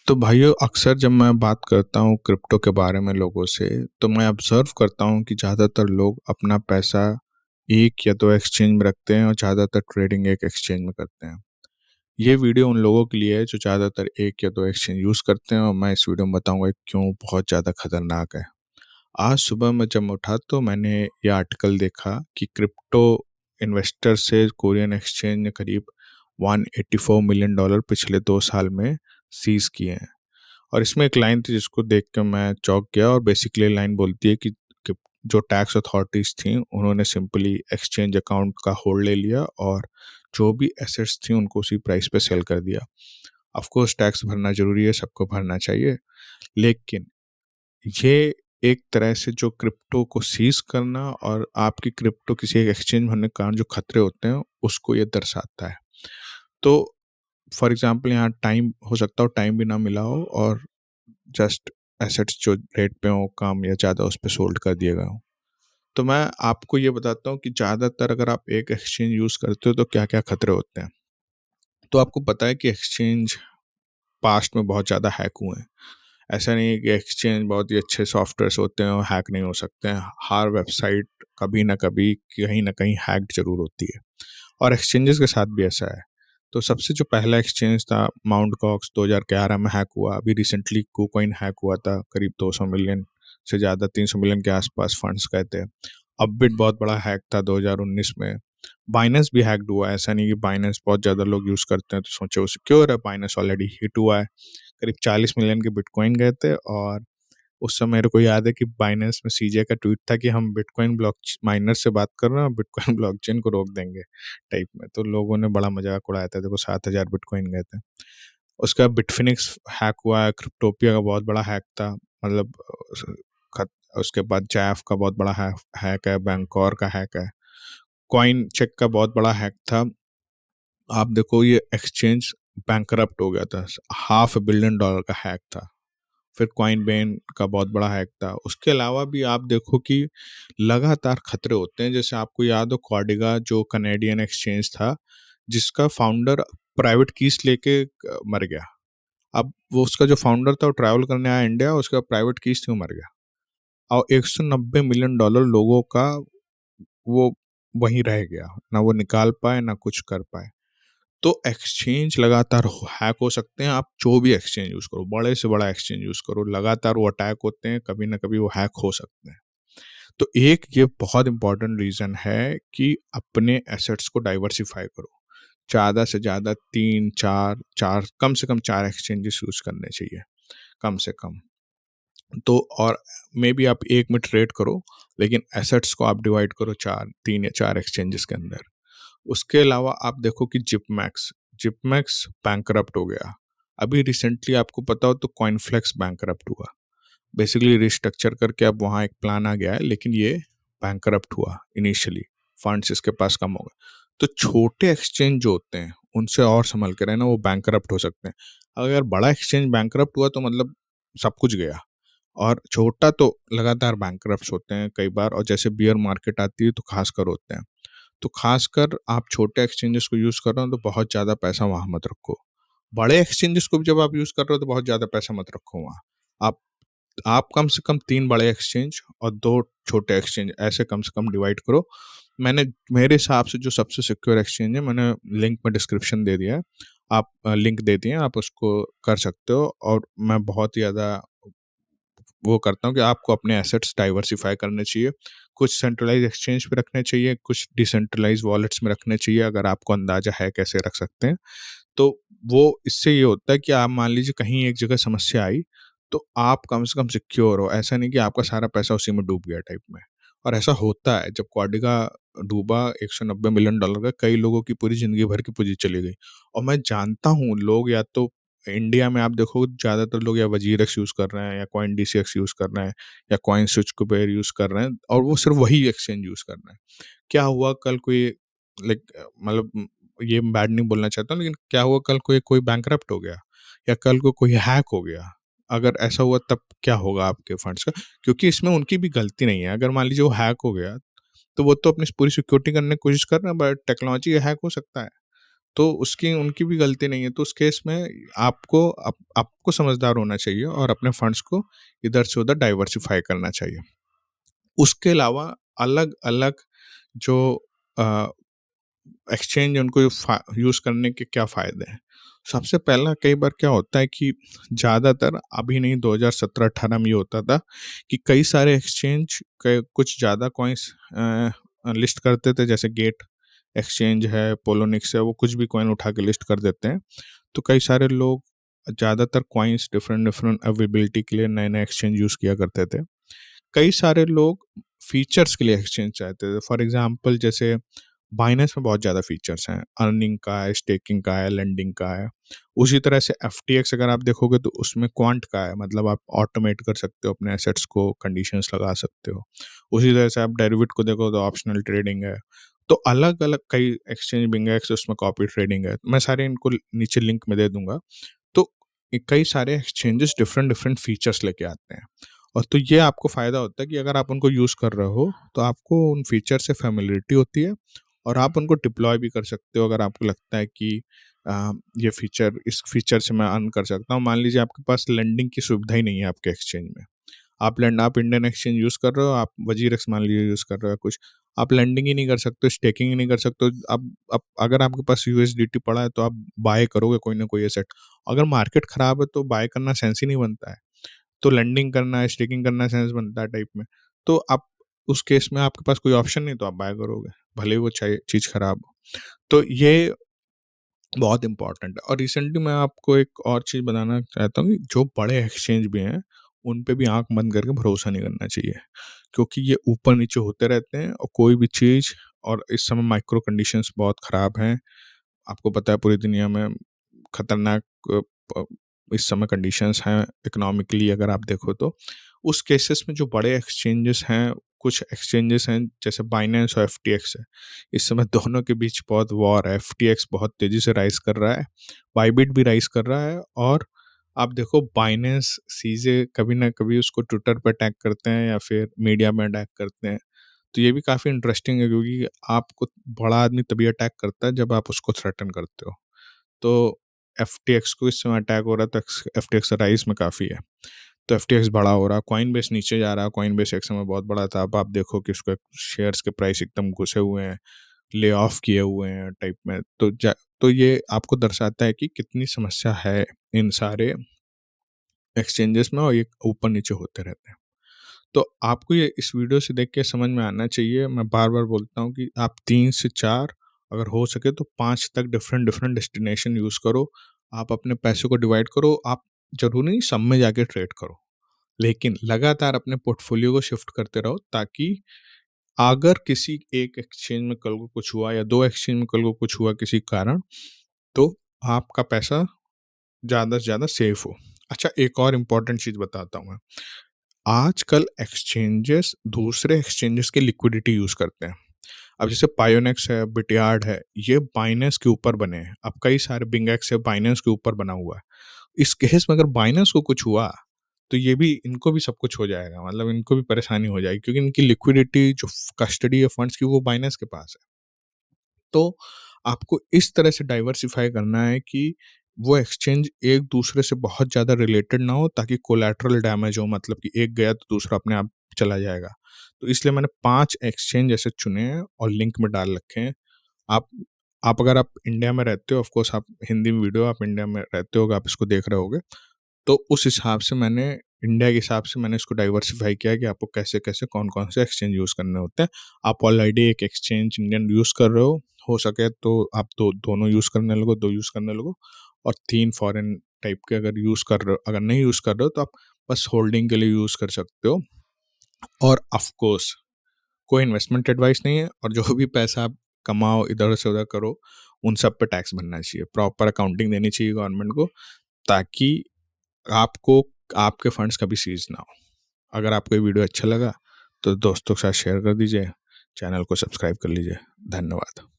तो भाइयों अक्सर जब मैं बात करता हूँ क्रिप्टो के बारे में लोगों से तो मैं ऑब्जर्व करता हूँ कि ज़्यादातर लोग अपना पैसा एक या दो एक्सचेंज में रखते हैं और ज़्यादातर ट्रेडिंग एक एक्सचेंज में करते हैं। ये वीडियो उन लोगों के लिए है जो ज़्यादातर एक या दो एक्सचेंज यूज़ करते हैं और मैं इस वीडियो में बताऊंगा कि क्यों बहुत ज़्यादा खतरनाक है। आज सुबह मैं जब उठा तो मैंने ये आर्टिकल देखा कि क्रिप्टो इन्वेस्टर से कोरियन एक्सचेंज ने करीब $184 मिलियन पिछले 2 साल में सीज किए हैं। और इसमें एक लाइन थी जिसको देख के मैं चौंक गया और बेसिकली लाइन बोलती है कि जो टैक्स अथॉरिटीज़ थी उन्होंने सिंपली एक्सचेंज अकाउंट का होल्ड ले लिया और जो भी एसेट्स थी उनको उसी प्राइस पे सेल कर दिया। ऑफ कोर्स टैक्स भरना ज़रूरी है, सबको भरना चाहिए, लेकिन ये एक तरह से जो क्रिप्टो को सीज़ करना और आपकी क्रिप्टो किसी एक एक्सचेंज में होने के कारण जो खतरे होते हैं उसको ये दर्शाता है। तो फॉर एग्ज़ाम्पल यहाँ टाइम हो सकता हो टाइम भी ना मिला हो और जस्ट एसेट्स जो रेट पे हो कम या ज़्यादा उस पे सोल्ड कर दिए गए हों। तो मैं आपको ये बताता हूँ कि ज़्यादातर अगर आप एक एक्सचेंज यूज़ करते हो तो क्या-क्या खतरे होते हैं। तो आपको पता है कि एक्सचेंज पास्ट में बहुत ज़्यादा हैक हुए हैं। ऐसा नहीं है कि एक्सचेंज बहुत ही अच्छे सॉफ्टवेयर्स होते हैं और हैक नहीं हो सकते हैं। हर वेबसाइट कभी ना कभी, कहीं न कहीं हैक्ड ज़रूर होती है और एक्सचेंजेस के साथ भी ऐसा है। तो सबसे जो पहला एक्सचेंज था माउंट गॉक्स 2011 में हैक हुआ। अभी रिसेंटली कुकॉइन हैक हुआ था, करीब 200 मिलियन से ज़्यादा 300 मिलियन के आसपास फंड्स गए थे। अपबिट बहुत बड़ा हैक था 2019 में। बाइनेंस भी हैक्ड हुआ है, ऐसा नहीं कि बाइनेंस बहुत ज़्यादा लोग यूज़ करते हैं तो सोचे वो सिक्योर है, बाइनेंस ऑलरेडी हिट हुआ है। करीब 40 मिलियन के बिटकॉइन गए थे और उस समय मेरे को याद है कि बाइनेंस में सीजे का ट्वीट था कि हम बिटकॉइन ब्लॉक माइनर से बात कर रहे हैं और बिटकॉइन ब्लॉकचेन को रोक देंगे टाइप में। तो लोगों ने बड़ा मजाक उड़ाया था, देखो 7,000 बिटकॉइन गए थे। उसके बाद बिटफिनिक्स हैक हुआ है, क्रिप्टोपिया का बहुत बड़ा हैक था, मतलब उसके बाद जैफ का बहुत बड़ा हैक है, बैंकॉर का हैक है, कॉइन चेक का बहुत बड़ा हैक था। आप देखो ये एक्सचेंज बैंकरप्ट हो गया था, $500 million का हैक था। फिर कॉइनबेन का बहुत बड़ा हैक था। उसके अलावा भी आप देखो कि लगातार खतरे होते हैं। जैसे आपको याद हो कॉर्डिगा जो कनेडियन एक्सचेंज था, जिसका फाउंडर प्राइवेट कीज लेके मर गया। अब वो उसका जो फाउंडर था वो ट्रैवल करने आया इंडिया, उसका प्राइवेट कीज थी, वो मर गया और $190 मिलियन लोगों का वो वहीं रह गया, ना वो निकाल पाए ना कुछ कर पाए। तो एक्सचेंज लगातार हैक हो सकते हैं। आप जो भी एक्सचेंज यूज़ करो, बड़े से बड़ा एक्सचेंज यूज़ करो, लगातार वो अटैक होते हैं, कभी ना कभी वो हैक हो सकते हैं। तो एक ये बहुत इंपॉर्टेंट रीज़न है कि अपने एसेट्स को डाइवर्सिफाई करो। ज़्यादा से ज़्यादा 3, 4 कम से कम 4 एक्सचेंजेस यूज़ करने चाहिए, कम से कम। तो और मेबी आप एक में ट्रेड करो, लेकिन एसेट्स को आप डिवाइड करो 4 3 या 4 एक्सचेंजेस के अंदर। उसके अलावा आप देखो कि जिपमैक्स बैंकरप्ट हो गया। अभी रिसेंटली आपको पता हो तो कॉइनफ्लेक्स बैंकरप्ट हुआ। बेसिकली रिस्ट्रक्चर करके अब वहाँ एक प्लान आ गया है, लेकिन ये बैंकरप्ट हुआ इनिशियली, फंड्स इसके पास कम हो गए। तो छोटे एक्सचेंज जो होते हैं उनसे और संभल के रहना, वो बैंकरप्ट हो सकते हैं। अगर बड़ा एक्सचेंज बैंकरप्ट हुआ तो मतलब सब कुछ गया, और छोटा तो लगातार बैंकरप्ट्स होते हैं कई बार, और जैसे बियर मार्केट आती है तो खासकर होते हैं। तो खासकर आप छोटे एक्सचेंजेस को यूज़ कर रहे हो तो बहुत ज़्यादा पैसा वहाँ मत रखो। बड़े एक्सचेंजेस को भी जब आप यूज़ कर रहे हो तो बहुत ज़्यादा पैसा मत रखो वहाँ। आप आप कम से कम 3 बड़े एक्सचेंज और 2 छोटे एक्सचेंज ऐसे कम से कम डिवाइड करो। मैंने मेरे हिसाब से जो सबसे सिक्योर एक्सचेंज है, मैंने लिंक में डिस्क्रिप्शन दे दिया है। आप लिंक दे दिए हैं, आप उसको कर सकते हो। और मैं बहुत ही ज़्यादा वो करता हूँ कि आपको अपने एसेट्स डाइवर्सिफाई करने चाहिए। कुछ सेंट्रलाइज़ एक्सचेंज पे रखने चाहिए, कुछ डिसेंट्रलाइज़ वॉलेट्स में रखने चाहिए, अगर आपको अंदाज़ा है कैसे रख सकते हैं। तो वो इससे ये होता है कि आप मान लीजिए कहीं एक जगह समस्या आई, तो आप कम से कम सिक्योर हो। ऐसा नहीं कि आपका सारा पैसा उसी में डूब गया टाइप में। और ऐसा होता है, जब क्वाडिगा डूबा $190 मिलियन का, कई लोगों की पूरी ज़िंदगी भर की पूँजी चली गई। और मैं जानता हूँ लोग, या तो इंडिया में आप देखो ज़्यादातर लोग या वजीरेक्स यूज़ कर रहे हैं या कॉइन डीसीएक्स यूज़ कर रहे हैं या कॉइन स्विच कुबेर यूज़ कर रहे हैं, और वो सिर्फ वही एक्सचेंज यूज़ कर रहे हैं। क्या हुआ कल कोई, लाइक मतलब ये बैड नहीं बोलना चाहता हूँ, लेकिन क्या हुआ कल कोई कोई बैंकरप्ट हो गया या कल को कोई हैक हो गया, अगर ऐसा हुआ तब क्या होगा आपके फंड्स का? क्योंकि इसमें उनकी भी गलती नहीं है। अगर मान लीजिए वो हैक हो गया, तो वो तो अपनी पूरी सिक्योरिटी करने की कोशिश कर रहे हैं, बट टेक्नोलॉजी हैक हो सकता है। तो उसकी उनकी भी गलती नहीं है। तो उस केस में आपको समझदार होना चाहिए और अपने फंड्स को इधर से उधर डाइवर्सिफ़ाई करना चाहिए। उसके अलावा अलग-अलग जो अ, एक्सचेंज उनको यूज़ करने के क्या फ़ायदे हैं? सबसे पहला, कई बार क्या होता है कि ज़्यादातर अभी नहीं, 2017-18 में ये होता था कि कई सारे एक्सचेंज क कुछ ज़्यादा कॉइन्स लिस्ट करते थे, जैसे गेट एक्सचेंज है, पोलोनिक्स है, वो कुछ भी कॉइन उठा के लिस्ट कर देते हैं। तो कई सारे लोग ज़्यादातर कॉइन्स डिफरेंट-डिफरेंट अवेलेबिलिटी के लिए नए-नए एक्सचेंज यूज़ किया करते थे। कई सारे लोग फीचर्स के लिए एक्सचेंज चाहते थे। फॉर एग्ज़ाम्पल जैसे बाइनेंस में बहुत ज़्यादा फीचर्स हैं, अर्निंग का है, स्टेकिंग का है, लेंडिंग का है। उसी तरह से एफटीएक्स अगर आप देखोगे तो उसमें क्वांट का है, मतलब आप ऑटोमेट कर सकते हो अपने एसेट्स को, कंडीशंस लगा सकते हो। उसी तरह से आप डेरिवेट को देखो तो ऑप्शनल ट्रेडिंग है। तो अलग-अलग कई एक्सचेंज, बिंगेक्स, उसमें कॉपी ट्रेडिंग है। मैं सारे इनको नीचे लिंक में दे दूँगा। तो कई सारे एक्सचेंजेस डिफरेंट-डिफरेंट फीचर्स लेके आते हैं। और तो ये आपको फ़ायदा होता है कि अगर आप उनको यूज़ कर रहे हो, तो आपको उन फीचर से फ़ैमिलियरिटी होती है और आप उनको डिप्लॉय भी कर सकते हो अगर आपको लगता है कि ये फीचर, इस फीचर से मैं अर्न कर सकता हूँ। मान लीजिए आपके पास लेंडिंग की सुविधा ही नहीं है आपके एक्सचेंज में। आप इंडियन एक्सचेंज यूज़ कर रहे हो, आप वजीरेक्स मान लीजिए यूज़ कर रहे हो कुछ, आप लेंडिंग ही नहीं कर सकते, स्टेकिंग ही नहीं कर सकते, अब अगर आपके पास यूएसडीटी पड़ा है तो आप बाय करोगे कोई ना कोई एसेट। अगर मार्केट खराब है तो बाय करना सेंस ही नहीं बनता है। तो लेंडिंग करना है, स्टेकिंग करना सेंस बनता है टाइप में। तो आप उस केस में आपके पास कोई ऑप्शन नहीं, तो आप बाय करोगे, भले ही वो चाहे चीज़ खराब हो। तो ये बहुत इम्पोर्टेंट है। और रिसेंटली मैं आपको एक और चीज़ बताना चाहता हूँ कि जो बड़े एक्सचेंज भी हैं, उन पे भी आँख बंद करके भरोसा नहीं करना चाहिए। क्योंकि ये ऊपर-नीचे होते रहते हैं और कोई भी चीज़, और इस समय माइक्रो कंडीशंस बहुत ख़राब हैं। आपको पता है पूरी दुनिया में खतरनाक अ, प इस समय कंडीशंस हैं इकोनॉमिकली अगर आप देखो तो। उस केसेस में जो बड़े एक्सचेंजेस हैं, कुछ एक्सचेंजेस हैं जैसे बाइनेंस और एफटीएक्स है। इस समय दोनों के बीच बहुत वॉर है। एफटीएक्स बहुत तेज़ी से राइज़ कर रहा है, बाइबिट भी राइज़ कर रहा है, और आप देखो बाइनेंस सीज़े कभी ना कभी उसको ट्विटर पे अटैक करते हैं या फिर मीडिया में अटैक करते हैं। तो ये भी काफ़ी इंटरेस्टिंग है, क्योंकि आपको बड़ा आदमी तभी अटैक करता है जब आप उसको थ्रेटन करते हो। तो एफटीएक्स को इस समय अटैक हो रहा है, तो एफटीएक्स राइज़ में काफ़ी है। तो एफटीएक्स बड़ा हो रहा है, कॉइनबेस नीचे जा रहा है। कॉइनबेस एक समय बहुत बड़ा था, अब आप देखो कि उसके शेयर्स के प्राइस एकदम घुसे हुए हैं, ले ऑफ किए हुए हैं टाइप में। तो ये आपको दर्शाता है कि कितनी समस्या है इन सारे एक्सचेंजेस में, और ये ऊपर-नीचे होते रहते हैं। तो आपको ये इस वीडियो से देख के समझ में आना चाहिए, मैं बार-बार बोलता हूँ कि आप 3 से 4, अगर हो सके तो 5 तक डिफरेंट-डिफरेंट डेस्टिनेशन यूज़ करो। आप अपने पैसे को डिवाइड करो, आप ज़रूरी नहीं सब में जाके ट्रेड करो, लेकिन लगातार अपने पोर्टफोलियो को शिफ्ट करते रहो, ताकि अगर किसी एक एक्सचेंज में कल को कुछ हुआ या 2 एक्सचेंज में कल को कुछ हुआ किसी कारण, तो आपका पैसा ज़्यादा से ज़्यादा सेफ हो। अच्छा, एक और इम्पोर्टेंट चीज़ बताता हूँ मैं। आजकल एक्सचेंजेस दूसरे एक्सचेंजेस की लिक्विडिटी यूज़ करते हैं। अब जैसे पायोनेक्स है, बिटयार्ड है, ये बाइनेंस के ऊपर बने हैं। अब कई सारे बिंगेक्स है, बाइनेंस के ऊपर बना हुआ है। इस केस में अगर बाइनेंस को कुछ हुआ, तो ये भी, इनको भी सब कुछ हो जाएगा, मतलब इनको भी परेशानी हो जाएगी, क्योंकि इनकी लिक्विडिटी जो कस्टडी है फंड्स की, वो बाइनेंस के पास है। तो आपको इस तरह से डाइवर्सिफ़ाई करना है कि वो एक्सचेंज एक दूसरे से बहुत ज़्यादा रिलेटेड ना हो, ताकि कोलैटरल डैमेज हो, मतलब कि एक गया तो दूसरा अपने आप चला जाएगा। तो इसलिए मैंने 5 एक्सचेंज ऐसे चुने हैं और लिंक में डाल रखे हैं। आप अगर आप इंडिया में रहते हो, ऑफ कोर्स आप हिंदी में वीडियो, आप इंडिया में रहते होगे, आप इसको देख रहे होगे। तो उस हिसाब से मैंने, इंडिया के हिसाब से मैंने इसको डाइवर्सिफ़ाई किया है कि आपको कैसे-कैसे, कौन-कौन से एक्सचेंज यूज़ करने होते हैं। आप ऑलरेडी एक एक्सचेंज इंडियन यूज़ कर रहे हो सके तो आप दोनों यूज़ करने लगो, 2 यूज़ करने लगो, और 3 फॉरेन टाइप के अगर यूज़ कर रहे हो, अगर नहीं यूज़ कर रहे हो तो आप बस होल्डिंग के लिए यूज़ कर सकते हो। और ऑफ कोर्स कोई इन्वेस्टमेंट एडवाइस नहीं है, और जो भी पैसा आप कमाओ, इधर से उधर करो, उन सब पे टैक्स भरना चाहिए। प्रॉपर अकाउंटिंग देनी चाहिए गवर्नमेंट को, ताकि आपको आपके फंड्स कभी सीज ना हो। अगर आपको ये वीडियो अच्छा लगा तो दोस्तों के साथ शेयर कर दीजिए, चैनल को सब्सक्राइब कर लीजिए। धन्यवाद।